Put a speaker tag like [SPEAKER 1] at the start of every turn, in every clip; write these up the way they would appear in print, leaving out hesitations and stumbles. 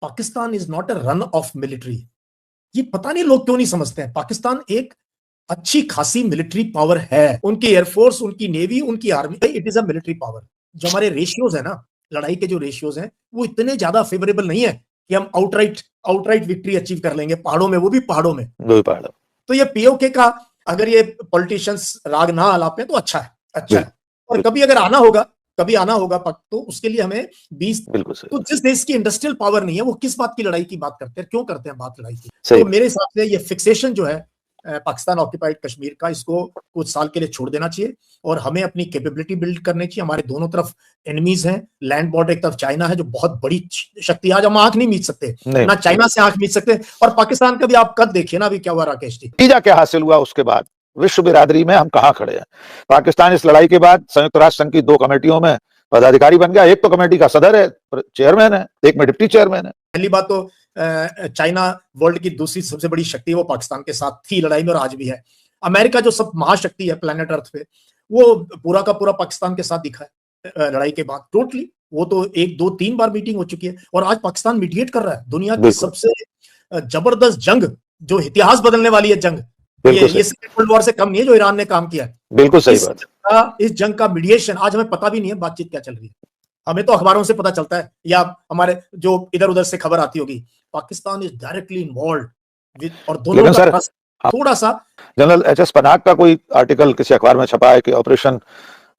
[SPEAKER 1] Pakistan is not a run of military. ये पता नहीं लोग क्यों नहीं समझते हैं। पाकिस्तान एक अच्छी खासी मिलिट्री पावर है, उनकी एयरफोर्स, उनकी नेवी, उनकी army, it is a military power. जो हमारे रेशियोज है ना, लड़ाई के जो रेशियोज हैं वो इतने ज्यादा फेवरेबल नहीं है कि हम आउटराइट विक्ट्री अचीव कर लेंगे पहाड़ों में, वो भी पहाड़ों में। तो ये पीओके का अगर ये पॉलिटिशियंस राग ना आलापे तो अच्छा है, अच्छा है। और कभी अगर आना होगा, कभी आना होगा तो उसके लिए हमें 20, तो जिस देश की इंडस्ट्रियल पावर नहीं है वो किस बात की लड़ाई की बात करते हैं, क्यों करते हैं बात लड़ाई की। तो मेरे हिसाब से ये फिक्सेशन जो है पाकिस्तान ऑक्यूपाइड कश्मीर का, इसको कुछ साल के लिए छोड़ देना चाहिए और हमें अपनी कैपेबिलिटी बिल्ड करनी चाहिए। हमारे दोनों तरफ एनिमीज हैं, लैंड बॉर्डर एक तरफ चाइना है जो बहुत बड़ी शक्ति, आज हम आंख नहीं मीच सकते, ना चाइना से आंख मीच सकते, और पाकिस्तान का भी आप कद देखिए ना अभी क्या हुआ राकेश जी,
[SPEAKER 2] नतीजा क्या हासिल हुआ उसके बाद विश्व बिरादरी में हम कहां खड़े हैं। पाकिस्तान इस लड़ाई के बाद संयुक्त राष्ट्र संघ की 2 कमेटियों में पदाधिकारी बन गया। एक तो कमेटी का सदर है, चेयरमैन है, एक में डिप्टी चेयरमैन है।
[SPEAKER 1] पहली बात तो चाइना वर्ल्ड की दूसरी सबसे बड़ी शक्ति है, वो पाकिस्तान के साथ थी लड़ाई में और आज भी है। अमेरिका जो सब महाशक्ति है प्लेनेट अर्थ पे, वो पूरा का पूरा पाकिस्तान के साथ दिखा है लड़ाई के बाद टोटली। वो तो 1 2 3 बार मीटिंग हो चुकी है और आज पाकिस्तान मीडिएट कर रहा है दुनिया की सबसे जबरदस्त जंग, जो इतिहास बदलने वाली है जंग। ये सेकंड वर्ल्ड वॉर से कम नहीं है जो ईरान ने काम किया है।
[SPEAKER 2] बिल्कुल सही बात।
[SPEAKER 1] इस जंग का मीडिएशन आज हमें पता भी नहीं है बातचीत क्या चल रही है, हमें तो अखबारों से पता चलता है या हमारे जो इधर उधर से खबर आती होगी। Pakistan is directly involved with, और दोनों का थोड़ा सा।
[SPEAKER 2] जनरल एचएस पनाग का कोई आर्टिकल किसी अखबार में छपा है कि ऑपरेशन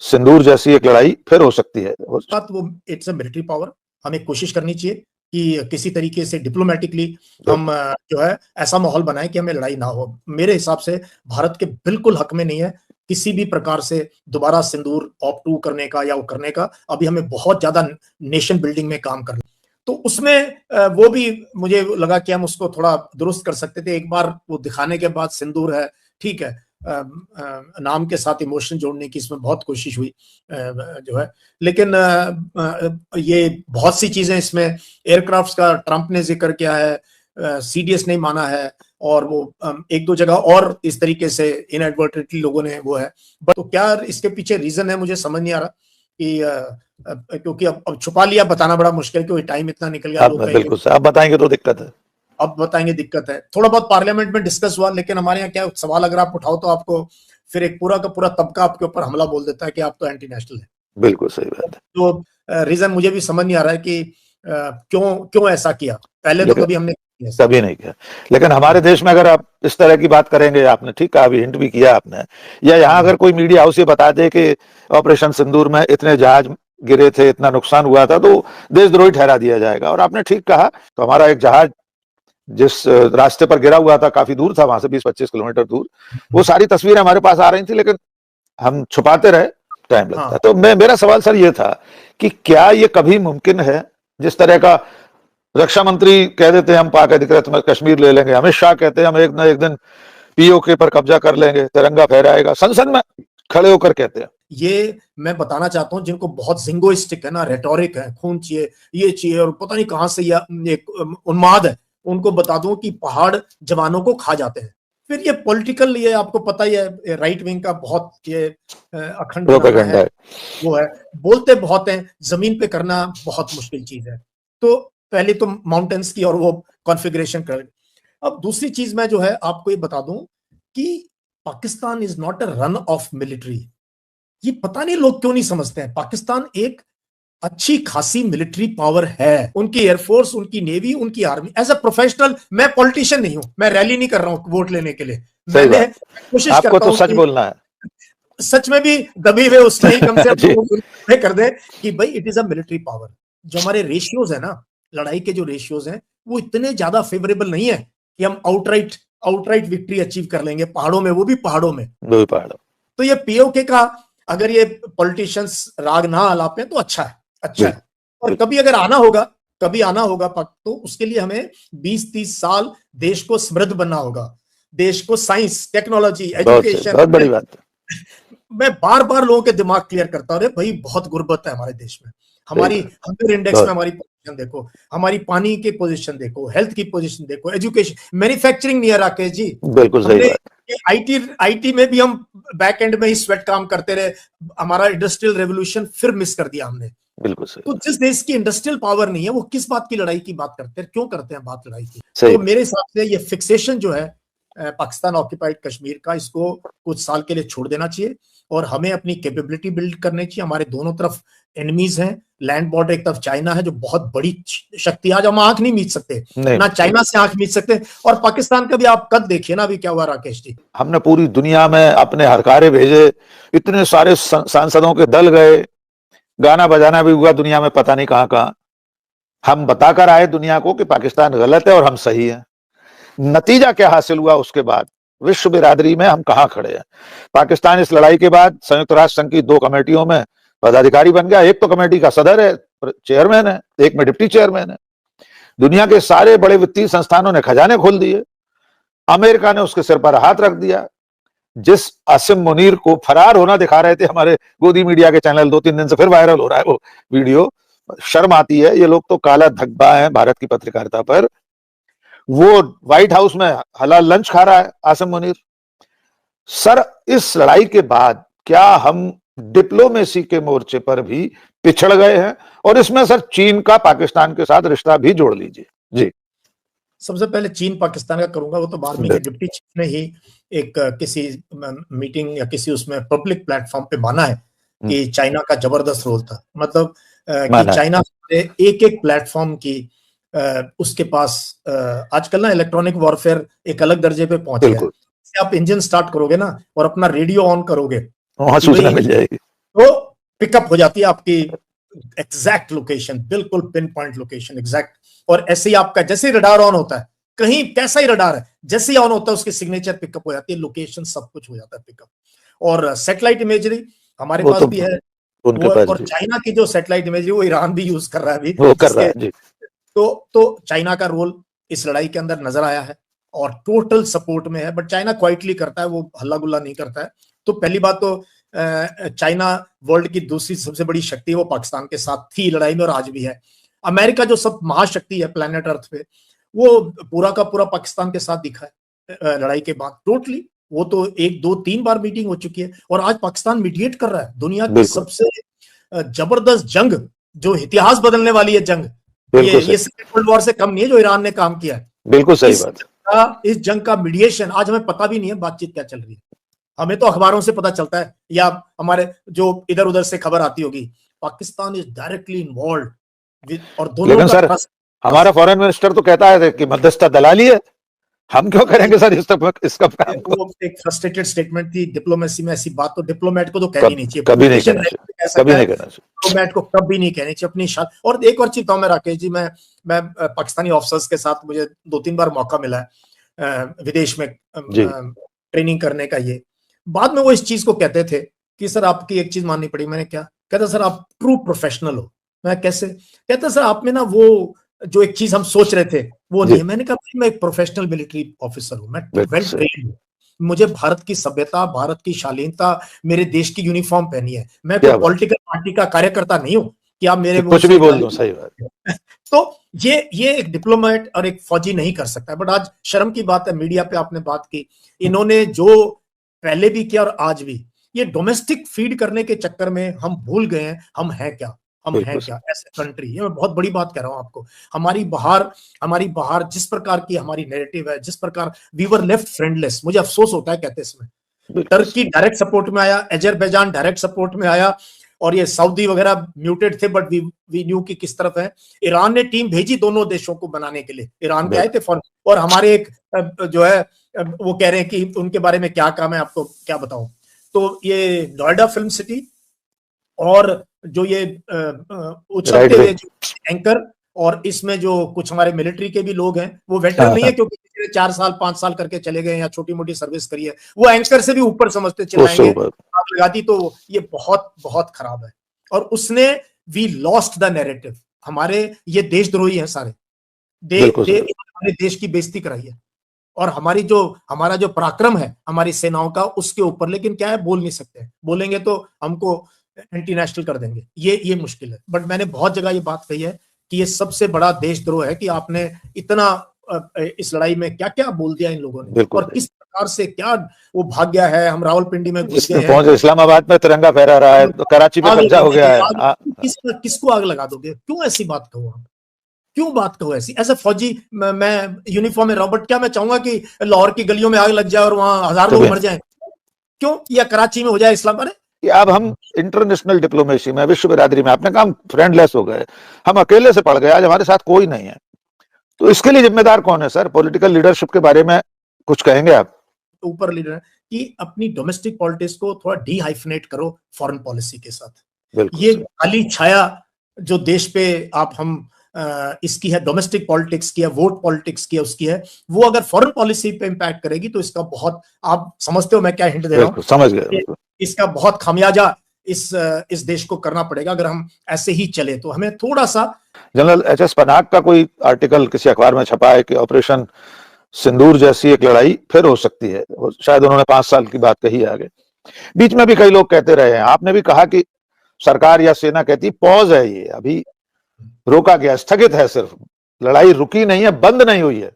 [SPEAKER 2] सिंदूर जैसी एक लड़ाई फिर हो सकती है।
[SPEAKER 1] वो इट्स अ मिलिट्री पावर, हमें कोशिश करनी चाहिए कि किसी तरीके से डिप्लोमेटिकली हम जो है ऐसा माहौल बनाएं कि हमें लड़ाई ना हो। मेरे हिसाब से भारत के बिल्कुल हक में नहीं है किसी भी प्रकार से दोबारा सिंदूर ऑप-2 करने का या वो करने का। अभी हमें बहुत ज्यादा नेशन बिल्डिंग में काम करना, तो उसमें वो भी मुझे लगा कि हम उसको थोड़ा दुरुस्त कर सकते थे। एक बार वो दिखाने के बाद सिंदूर है, ठीक है, नाम के साथ इमोशन जोड़ने की इसमें बहुत कोशिश हुई जो है, लेकिन ये बहुत सी चीजें इसमें, एयरक्राफ्ट्स का ट्रंप ने जिक्र किया है, सीडीएस नहीं माना है, और वो 1-2 जगह और इस तरीके से इनएडवर्टेंटली लोगों ने वो है। तो क्या इसके पीछे रीजन है मुझे समझ नहीं आ रहा कि क्योंकि अब छुपा लिया, बताना बड़ा मुश्किल क्योंकि टाइम इतना निकल गया।
[SPEAKER 2] बिल्कुल आप बताएंगे तो दिक्कत है,
[SPEAKER 1] अब बताएंगे दिक्कत है। थोड़ा बहुत पार्लियामेंट में डिस्कस हुआ, लेकिन हमारे यहाँ क्या सवाल अगर आप उठाओ तो आपको फिर एक पूरा का पूरा तबका आपके ऊपर हमला बोल देता है कि आप तो एंटी नेशनल है।
[SPEAKER 2] बिल्कुल सही बात है।
[SPEAKER 1] तो रीजन मुझे भी समझ नहीं आ रहा है कि क्यों ऐसा किया, पहले तो कभी हमने
[SPEAKER 2] कभी नहीं किया। लेकिन हमारे देश में अगर आप इस तरह की बात करेंगे, आपने ठीक कहा, अभी हिंट भी किया आपने, या यहाँ अगर कोई मीडिया हाउस ये बता दे कि ऑपरेशन सिंदूर में इतने जहाज गिरे थे, इतना नुकसान हुआ था, तो देशद्रोही ठहरा दिया जाएगा। और आपने ठीक कहा, तो हमारा एक जहाज जिस रास्ते पर गिरा हुआ था काफी दूर था, वहां से 20-25 किलोमीटर दूर, वो सारी तस्वीरें हमारे पास आ रही थी, लेकिन हम छुपाते रहे, टाइम लगता। तो मेरा सवाल सर ये था कि क्या ये कभी मुमकिन है, जिस तरह का रक्षा मंत्री कह देते हैं हम पाक अधिकृत में कश्मीर ले लेंगे, अमित शाह कहते हैं हम एक न एक दिन पीओके पर कब्जा कर लेंगे, तिरंगा फहराएगा, संसद में खड़े होकर कहते हैं।
[SPEAKER 1] ये मैं बताना चाहता हूं, जिनको बहुत जिंगोइस्टिक है ना, रेटोरिक है, खून चाहिए, ये चाहिए, और पता नहीं कहां से ये उन्माद है, उनको बता दूं कि पहाड़ जवानों को खा जाते हैं। फिर ये पॉलिटिकल, ये आपको पता ही है, राइट विंग का बहुत ये अखंड है, वो है, बोलते बहुत हैं, जमीन पे करना बहुत मुश्किल चीज है। तो पहले तो माउंटेन्स की और वो कॉन्फ़िगरेशन कर। अब दूसरी चीज मैं जो है आपको ये बता दूं कि Pakistan is not a run of military. ये पता नहीं लोग क्यों नहीं समझते हैं। पाकिस्तान एक अच्छी खासी मिलिट्री पावर है, उनकी एयरफोर्स, उनकी नेवी, उनकी आर्मी। एज अ प्रोफेशनल, मैं पॉलिटिशियन नहीं हूं, मैं रैली नहीं कर रहा हूं वोट लेने के लिए, मैंने कोशिश करता हूं,
[SPEAKER 2] आपको तो सच बोलना है,
[SPEAKER 1] सच में भी दबे हुए उसमें ही कम से कर दे कि भाई it is a military power. जो हमारे रेशियोज है ना, लड़ाई के जो रेशियोज हैं वो इतने ज्यादा फेवरेबल नहीं है कि हम आउटराइट विक्ट्री अचीव कर लेंगे पहाड़ों में, वो भी पहाड़ों में। तो ये पीओके का अगर ये पॉलिटिशियंस राग ना आलापे तो अच्छा है, अच्छा है। और कभी अगर आना होगा तो उसके लिए हमें 20-30 साल देश को समृद्ध बनना होगा, देश को साइंस, टेक्नोलॉजी, एजुकेशन।
[SPEAKER 2] बहुत बड़ी बात है।
[SPEAKER 1] मैं बार बार लोगों के दिमाग क्लियर करता हूं, भाई बहुत गुर्बत है हमारे देश में, हमारी हंगर इंडेक्स में हमारी पोजीशन देखो, हमारी पानी की पोजीशन देखो, हेल्थ की पोजीशन देखो, एजुकेशन, मैन्युफैक्चरिंग नहीं है राकेश जी,
[SPEAKER 2] बिल्कुल सही बात।
[SPEAKER 1] आईटी में भी हम बैक एंड में ही स्वेट काम करते रहे, हमारा इंडस्ट्रियल रेवोल्यूशन फिर मिस कर दिया हमने।
[SPEAKER 2] बिल्कुल सही
[SPEAKER 1] तो
[SPEAKER 2] बात।
[SPEAKER 1] जिस देश की इंडस्ट्रियल पावर नहीं है वो किस बात की लड़ाई की बात करते हैं, क्यों करते हैं बात लड़ाई की?
[SPEAKER 2] सही।
[SPEAKER 1] तो मेरे हिसाब से ये फिक्सेशन जो है पाकिस्तान ऑक्यूपाइड कश्मीर का, इसको कुछ साल के लिए छोड़ देना चाहिए और हमें अपनी कैपेबिलिटी बिल्ड करनी चाहिए। हमारे दोनों तरफ एनिमीज हैं, लैंड बॉर्डर एक तरफ चाइना है जो बहुत बड़ी शक्ति, आज हम आंख नहीं मीच सकते, ना चाइना से आंख मीच सकते, और पाकिस्तान का भी आप कद देखिए ना अभी क्या हुआ राकेश जी।
[SPEAKER 2] हमने पूरी दुनिया में अपने हरकारे भेजे, इतने सारे सांसदों के दल गए, गाना बजाना भी हुआ दुनिया में पता नहीं कहां कहां। हम बताकर आए दुनिया को कि पाकिस्तान गलत है और हम सही हैं। नतीजा क्या हासिल हुआ उसके बाद? विश्व बिरादरी में हम कहां खड़े हैं? पाकिस्तान इस लड़ाई के बाद संयुक्त राष्ट्र संघ की 2 कमेटियों में पदाधिकारी बन गया। एक तो कमेटी का सदर है, चेयरमैन है, एक में डिप्टी चेयरमैन है। दुनिया के सारे बड़े वित्तीय संस्थानों ने खजाने खोल दिए। अमेरिका ने उसके सिर पर हाथ रख दिया। जिस आसिम मुनीर को फरार होना दिखा रहे थे हमारे गोदी मीडिया के चैनल, 2-3 दिन से फिर वायरल हो रहा है वो वीडियो। शर्म आती है, ये लोग तो काला धब्बा है भारत की पत्रकारिता पर। वो व्हाइट हाउस में हलाल लंच खा रहा है आसिम मुनीर। सर, इस लड़ाई के बाद क्या हम डिप्लोमेसी के मोर्चे पर भी पिछड़ गए हैं? और इसमें सर चीन का पाकिस्तान के साथ रिश्ता भी जोड़ लीजिए जी।
[SPEAKER 1] सबसे पहले चीन पाकिस्तान का करूंगा, वो तो बाद में ही डिप्टी चीफ ने ही एक किसी मीटिंग या किसी उसमें पब्लिक प्लेटफॉर्म पे माना है कि चाइना का जबरदस्त रोल था। मतलब कि चाइना एक एक प्लेटफॉर्म की उसके पास आजकल ना इलेक्ट्रॉनिक वॉरफेयर एक अलग दर्जे पे पहुंच गया है। आप इंजन स्टार्ट करोगे ना और अपना रेडियो ऑन करोगे,
[SPEAKER 2] वहां सूचना मिल जाएगी,
[SPEAKER 1] तो पिकअप हो जाती है आपकी एग्जैक्ट लोकेशन, बिल्कुल पिन पॉइंट लोकेशन एग्जैक्ट। और ऐसे ही आपका जैसे ही रडार ऑन होता है, कहीं कैसा ही रडार है, जैसे ही ऑन होता है उसकी सिग्नेचर पिकअप हो जाती है, लोकेशन सब कुछ हो जाता है पिकअप। और सैटेलाइट इमेजरी हमारे पास भी है, और चाइना की जो सैटेलाइट इमेजरी वो ईरान भी यूज कर रहा है अभी,
[SPEAKER 2] वो कर रहा है जी।
[SPEAKER 1] तो चाइना का रोल इस लड़ाई के अंदर नजर आया है और टोटल सपोर्ट में है। बट चाइना क्वाइटली करता है, वो हल्ला गुल्ला नहीं करता है। तो पहली बात तो चाइना वर्ल्ड की दूसरी सबसे बड़ी शक्ति है, वो पाकिस्तान के साथ थी लड़ाई में और आज भी है। अमेरिका जो सब महाशक्ति है प्लेनेट अर्थ पे, वो पूरा का पूरा पाकिस्तान के साथ दिखा है लड़ाई के बाद टोटली। वो तो 1-2-3 बार मीटिंग हो चुकी है और आज पाकिस्तान मीडिएट कर रहा है दुनिया की सबसे जबरदस्त जंग, जो इतिहास बदलने वाली है जंग। ये सेकंड वर्ल्ड वॉर से कम नहीं है जो ईरान ने काम किया है।
[SPEAKER 2] बिल्कुल सही बात।
[SPEAKER 1] इस जंग का मीडिएशन आज हमें पता भी नहीं है बातचीत क्या चल रही है, हमें तो अखबारों से पता चलता है या हमारे जो इधर उधर से खबर आती होगी। Pakistan is directly involve with, और दोनों
[SPEAKER 2] लेकिन सर हमारा फॉरेन मिनिस्टर तो कहता है कि मध्यस्थता दलाली है, हम क्यों करेंगे सर इसका काम?
[SPEAKER 1] वो एक फ्रस्ट्रेटेड स्टेटमेंट थी। डिप्लोमेसी में ऐसी बात तो डिप्लोमेट को तो कहनी नहीं चाहिए,
[SPEAKER 2] कभी नहीं कहना चाहिए,
[SPEAKER 1] डिप्लोमेट को कभी नहीं कहनी चाहिए अपनी शान। और एक और चीज बताऊं मैं राकेश जी, मैं पाकिस्तानी ऑफिसर्स के साथ मुझे 2-3 बार मौका मिला है विदेश में ट्रेनिंग करने का। ये बाद में वो इस चीज को कहते थे कि सर आपकी एक चीज माननी पड़ी। मैंने क्या कहता, सर आप ट्रू प्रोफेशनल हो। मैं कैसे? कहता सर आप में ना वो जो एक चीज हम सोच रहे थे वो नहीं है। मैंने कहा मैं एक प्रोफेशनल मिलिट्री ऑफिसर हूं, मैं वेल ट्रेन्ड हूं, मुझे भारत की सभ्यता, भारत की शालीनता, मेरे देश की यूनिफॉर्म पहनी है। मैं कोई पॉलिटिकल पार्टी का कार्यकर्ता नहीं हूं कि आप मेरे
[SPEAKER 2] कुछ भी बोल दो। सही बात।
[SPEAKER 1] तो ये एक डिप्लोमेट और एक फौजी नहीं कर सकता। बट आज शर्म की बात है, मीडिया पे आपने बात की, इन्होंने जो पहले भी किया और आज भी, ये डोमेस्टिक फीड करने के चक्कर में हम भूल गए हैं हम हैं क्या, हम हैं क्या ऐसे कंट्री। ये मैं बहुत बड़ी बात कह रहा हूं आपको। हमारी बाहर जिस प्रकार की हमारी नैरेटिव है, जिस प्रकार वी वर लेफ्ट फ्रेंडलेस, मुझे अफसोस होता है कहते समय। टर्की डायरेक्ट सपोर्ट में आया, अजरबैजान डायरेक्ट सपोर्ट में आया, और ये सऊदी वगैरह म्यूटेड थे, बट वी न्यू की किस तरफ है। ईरान ने टीम भेजी दोनों देशों को बनाने के लिए, ईरान के आए थे फौरन। और हमारे एक जो है वो कह रहे हैं कि उनके बारे में क्या काम है, आपको क्या बताऊं। तो ये नोएडा फिल्म सिटी और जो ये उछलते हुए एंकर, और इसमें जो कुछ हमारे मिलिट्री के भी लोग हैं, वो वेटरन नहीं है क्योंकि पिछले 4 साल 5 साल करके चले गए या छोटी मोटी सर्विस करी है, वो एंकर से भी ऊपर समझते चिल्लाएंगे आग लगा दी। तो ये बहुत बहुत खराब है। और उसने वी लॉस्ट द नैरेटिव। हमारे ये देशद्रोही हैं सारे, हमारे देश की बेइज्जती कराई है, और हमारा जो पराक्रम है हमारी सेनाओं का उसके ऊपर। लेकिन क्या है, बोल नहीं सकते, बोलेंगे तो हमको एंटी नेशनल कर देंगे, ये मुश्किल है। बट मैंने बहुत जगह ये बात कही है कि ये सबसे बड़ा देशद्रोह है कि आपने इतना इस लड़ाई में क्या क्या बोल दिया इन लोगों ने,
[SPEAKER 2] बिल्कुल
[SPEAKER 1] और किस प्रकार से क्या वो भाग गया है, हम रावलपिंडी में घुस गए हैं,
[SPEAKER 2] पहुंच इस्लामाबाद में तिरंगा फहरा रहा है, तो कराची पे
[SPEAKER 1] आग
[SPEAKER 2] कब्जा
[SPEAKER 1] लगा
[SPEAKER 2] हो गया
[SPEAKER 1] देंगे,
[SPEAKER 2] है।
[SPEAKER 1] किसको आग लगा दोगे? क्यों ऐसी बात कहो आप? क्यों बात कहो ऐसी? ऐसे फौजी, मैं यूनिफॉर्म में रॉबर्ट, क्या मैं चाहूंगा कि लाहौर की गलियों में आग लग जाए और वहां 1000 लोग मर जाएं? क्यों? या कराची में हो जाए इस्लामाबाद?
[SPEAKER 2] अब हम इंटरनेशनल डिप्लोमेसी में, विश्व बिरादरी में, आपने कहा फ्रेंडलेस हो गए, हम अकेले से पड़ गए, आज हमारे साथ कोई नहीं है। तो इसके लिए जिम्मेदार कौन है सर? पॉलिटिकल लीडरशिप के बारे में कुछ कहेंगे आप?
[SPEAKER 1] ऊपर लीडर है कि अपनी डोमेस्टिक पॉलिटिक्स को थोड़ा डीहाइफनेट करो फॉरेन पॉलिसी के साथ। ये काली छाया जो देश पे हम इसकी है, डोमेस्टिक पॉलिटिक्स की है, वोट पॉलिटिक्स की है, उसकी है, वो अगर फॉरेन पॉलिसी पे इंपैक्ट करेगी तो इसका बहुत, आप समझते हो मैं क्या हिंट दे रहा हूं?
[SPEAKER 2] समझ गए।
[SPEAKER 1] इसका बहुत खामियाजा इस देश को करना पड़ेगा अगर हम ऐसे ही चले तो। हमें थोड़ा सा,
[SPEAKER 2] जनरल एच.एस. पनाग का कोई आर्टिकल किसी अखबार में छपा है कि ऑपरेशन सिंदूर जैसी एक लड़ाई फिर हो सकती है, शायद उन्होंने 5 साल की बात कही है आगे। बीच में भी कई लोग कहते रहे हैं, आपने भी कहा कि सरकार या सेना कहती पॉज है, ये अभी रोका गया, स्थगित है, सिर्फ लड़ाई रुकी नहीं है, बंद नहीं हुई है।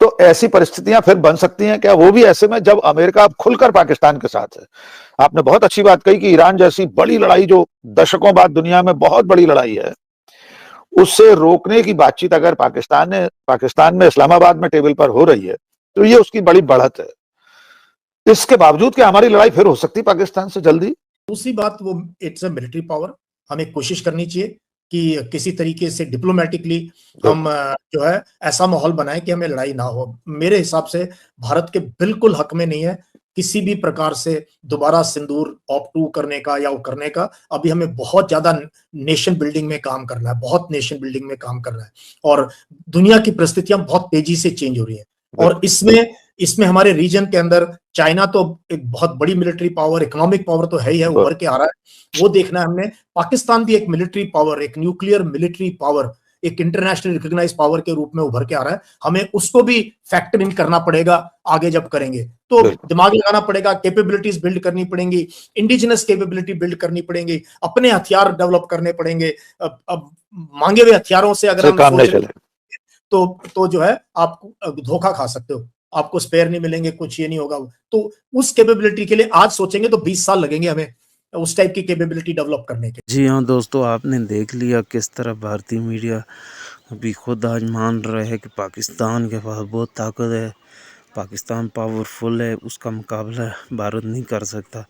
[SPEAKER 2] तो ऐसी परिस्थितियां फिर बन सकती हैं क्या? वो भी ऐसे में जब अमेरिका अब खुलकर पाकिस्तान के साथ है। आपने बहुत अच्छी बात कही कि ईरान जैसी बड़ी लड़ाई जो दशकों बाद दुनिया में बहुत बड़ी लड़ाई है, उससे रोकने की बातचीत अगर पाकिस्तान में इस्लामाबाद में टेबल पर हो रही है, तो ये उसकी बड़ी बढ़त है। इसके बावजूद क्या हमारी लड़ाई फिर हो सकती है पाकिस्तान से जल्दी?
[SPEAKER 1] दूसरी बात, वो इट्स अ मिलिट्री पावर, हमें कोशिश करनी चाहिए कि किसी तरीके से डिप्लोमेटिकली हम जो है ऐसा माहौल बनाएं कि हमें लड़ाई ना हो। मेरे हिसाब से भारत के बिल्कुल हक में नहीं है किसी भी प्रकार से दोबारा सिंदूर ऑप-2 करने का या वो करने का। अभी हमें बहुत ज्यादा नेशन बिल्डिंग में काम करना है, बहुत नेशन बिल्डिंग में काम करना है, और दुनिया की परिस्थितियां बहुत तेजी से चेंज हो रही है, और इसमें हमारे रीजन के अंदर चाइना तो एक बहुत बड़ी मिलिट्री पावर, इकोनॉमिक पावर तो है ही है, उभर के आ रहा है, वो देखना है हमने। पाकिस्तान भी एक मिलिट्री पावर, एक न्यूक्लियर मिलिट्री पावर, एक इंटरनेशनल रिकॉग्नाइज पावर के रूप में उभर के आ रहा है, हमें उसको भी फैक्टर इन करना पड़ेगा। आगे जब करेंगे तो दिमाग लगाना पड़ेगा, कैपेबिलिटीज बिल्ड करनी पड़ेंगी, इंडिजिनस कैपेबिलिटी बिल्ड करनी पड़ेगी, अपने हथियार डेवलप करने पड़ेंगे। अब मांगे हुए हथियारों से अगर हम
[SPEAKER 2] काम नहीं चले
[SPEAKER 1] तो जो है आप धोखा खा सकते हो, आपको स्पेयर नहीं मिलेंगे, कुछ ये नहीं होगा। तो उस कैपेबिलिटी के लिए आज सोचेंगे तो 20 साल लगेंगे हमें उस टाइप की कैपेबिलिटी डेवलप करने के।
[SPEAKER 3] जी हाँ दोस्तों, आपने देख लिया किस तरह भारतीय मीडिया अभी खुद आज मान रहे हैं कि पाकिस्तान के पास बहुत ताकत है, पाकिस्तान पावरफुल है, उसका मुकाबला भारत नहीं कर सकता।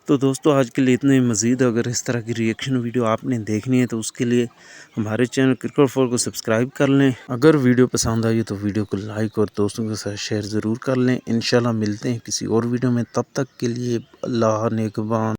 [SPEAKER 3] तो दोस्तों आज के लिए इतने। मज़ीद अगर इस तरह की रिएक्शन वीडियो आपने देखनी है तो उसके लिए हमारे चैनल क्रिकेट4 को सब्सक्राइब कर लें। अगर वीडियो पसंद आई तो वीडियो को लाइक और दोस्तों के साथ शेयर ज़रूर कर लें। इंशाल्लाह मिलते हैं किसी और वीडियो में, तब तक के लिए अल्लाह नेगबान।